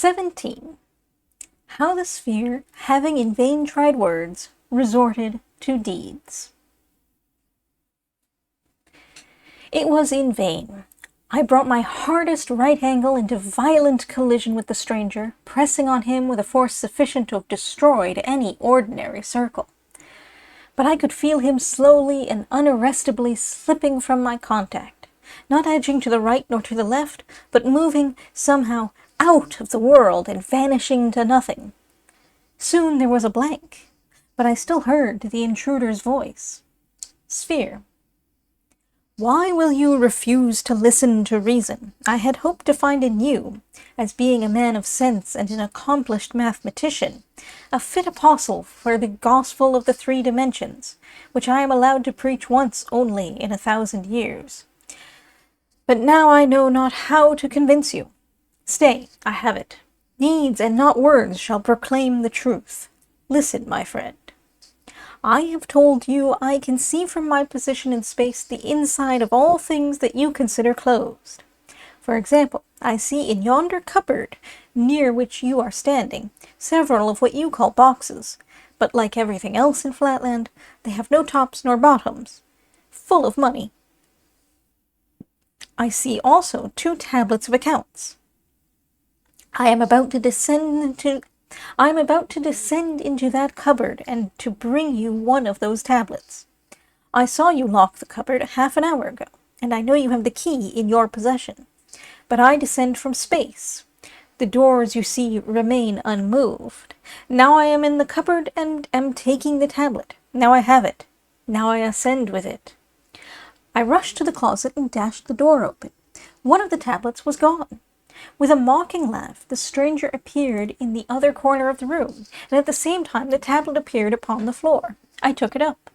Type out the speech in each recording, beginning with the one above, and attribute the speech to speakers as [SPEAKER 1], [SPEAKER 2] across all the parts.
[SPEAKER 1] 17. How the sphere, having in vain tried words, resorted to deeds. It was in vain. I brought my hardest right angle into violent collision with the stranger, pressing on him with a force sufficient to have destroyed any ordinary circle. But I could feel him slowly and unarrestably slipping from my contact, not edging to the right nor to the left, but moving somehow out of the world and vanishing to nothing. Soon there was a blank, but I still heard the intruder's voice. Sphere. Why will you refuse to listen to reason? I had hoped to find in you, as being a man of sense and an accomplished mathematician, a fit apostle for the gospel of the 3 dimensions, which I am allowed to preach once only in 1,000 years. But now I know not how to convince you. Stay, I have it. Deeds and not words shall proclaim the truth. Listen, my friend. I have told you I can see from my position in space the inside of all things that you consider closed. For example, I see in yonder cupboard, near which you are standing, several of what you call boxes, but like everything else in Flatland, they have no tops nor bottoms, full of money. I see also 2 tablets of accounts. I am about to descend into that cupboard and to bring you one of those tablets. I saw you lock the cupboard half an hour ago, and I know you have the key in your possession. But I descend from space. The doors, you see, remain unmoved. Now I am in the cupboard and am taking the tablet. Now I have it. Now I ascend with it. I rushed to the closet and dashed the door open. One of the tablets was gone. With a mocking laugh, the stranger appeared in the other corner of the room, and at the same time the tablet appeared upon the floor. I took it up.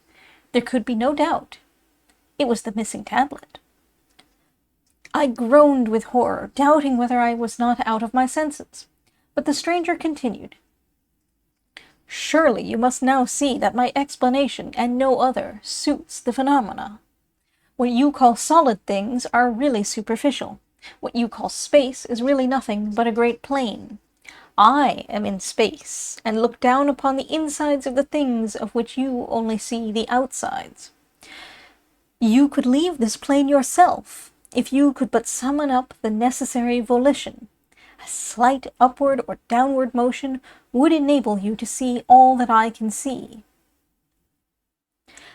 [SPEAKER 1] There could be no doubt. It was the missing tablet. I groaned with horror, doubting whether I was not out of my senses. But the stranger continued. Surely you must now see that my explanation, and no other, suits the phenomena. What you call solid things are really superficial. What you call space is really nothing but a great plain. I am in space, and look down upon the insides of the things of which you only see the outsides. You could leave this plane yourself, if you could but summon up the necessary volition. A slight upward or downward motion would enable you to see all that I can see.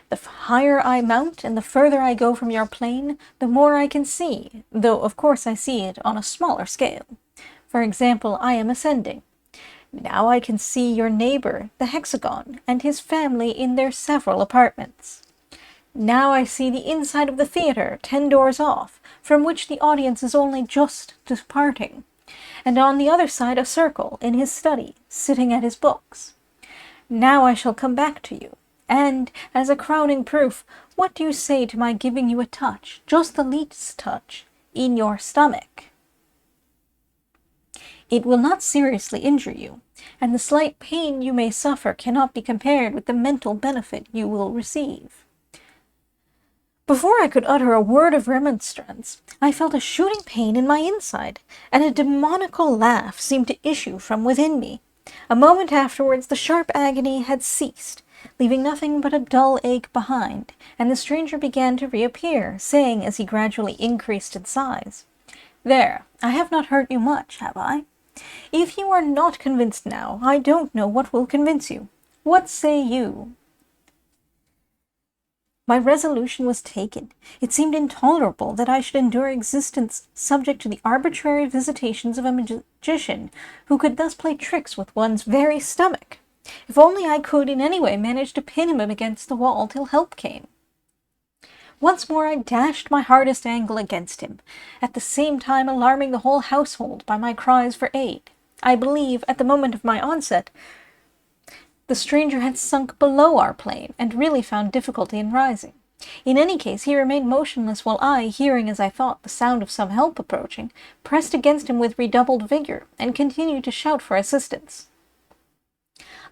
[SPEAKER 1] The higher I mount and the further I go from your plane, the more I can see, though of course I see it on a smaller scale. For example, I am ascending. Now I can see your neighbor, the hexagon, and his family in their several apartments. Now I see the inside of the theater 10 doors off, from which the audience is only just departing, and on the other side a circle in his study, sitting at his books. Now I shall come back to you. And, as a crowning proof, what do you say to my giving you a touch, just the least touch, in your stomach? It will not seriously injure you, and the slight pain you may suffer cannot be compared with the mental benefit you will receive. Before I could utter a word of remonstrance, I felt a shooting pain in my inside, and a demoniacal laugh seemed to issue from within me. A moment afterwards the sharp agony had ceased, leaving nothing but a dull ache behind, and the stranger began to reappear, saying as he gradually increased in size, "There, I have not hurt you much, have I? If you are not convinced now, I don't know what will convince you. What say you?" My resolution was taken. It seemed intolerable that I should endure existence subject to the arbitrary visitations of a magician who could thus play tricks with one's very stomach. If only I could in any way manage to pin him against the wall till help came. Once more I dashed my hardest angle against him, at the same time alarming the whole household by my cries for aid. I believe, at the moment of my onset, the stranger had sunk below our plane, and really found difficulty in rising. In any case, he remained motionless while I, hearing, as I thought, the sound of some help approaching, pressed against him with redoubled vigor, and continued to shout for assistance.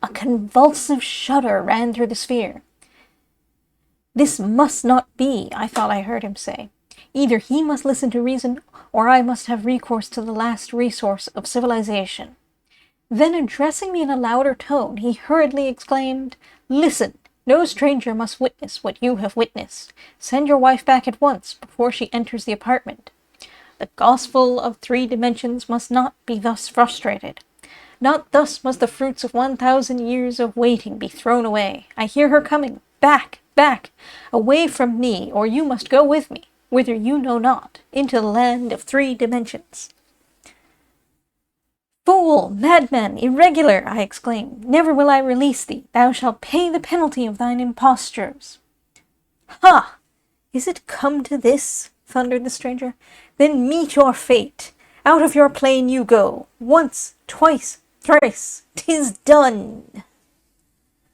[SPEAKER 1] A convulsive shudder ran through the sphere. "This must not be," I thought I heard him say. Either he must listen to reason, or I must have recourse to the last resource of civilization. Then, addressing me in a louder tone, he hurriedly exclaimed, "Listen! No stranger must witness what you have witnessed. Send your wife back at once, before she enters the apartment. The gospel of 3 dimensions must not be thus frustrated. Not thus must the fruits of 1,000 years of waiting be thrown away. I hear her coming. Back, back, away from me, or you must go with me, whither you know not, into the land of 3 dimensions." "Fool, madman, irregular!" I exclaimed. "Never will I release thee. Thou shalt pay the penalty of thine impostures." "Ha! Is it come to this?" thundered the stranger. "Then meet your fate. Out of your plane you go. Once, twice, thrice. 'Tis done."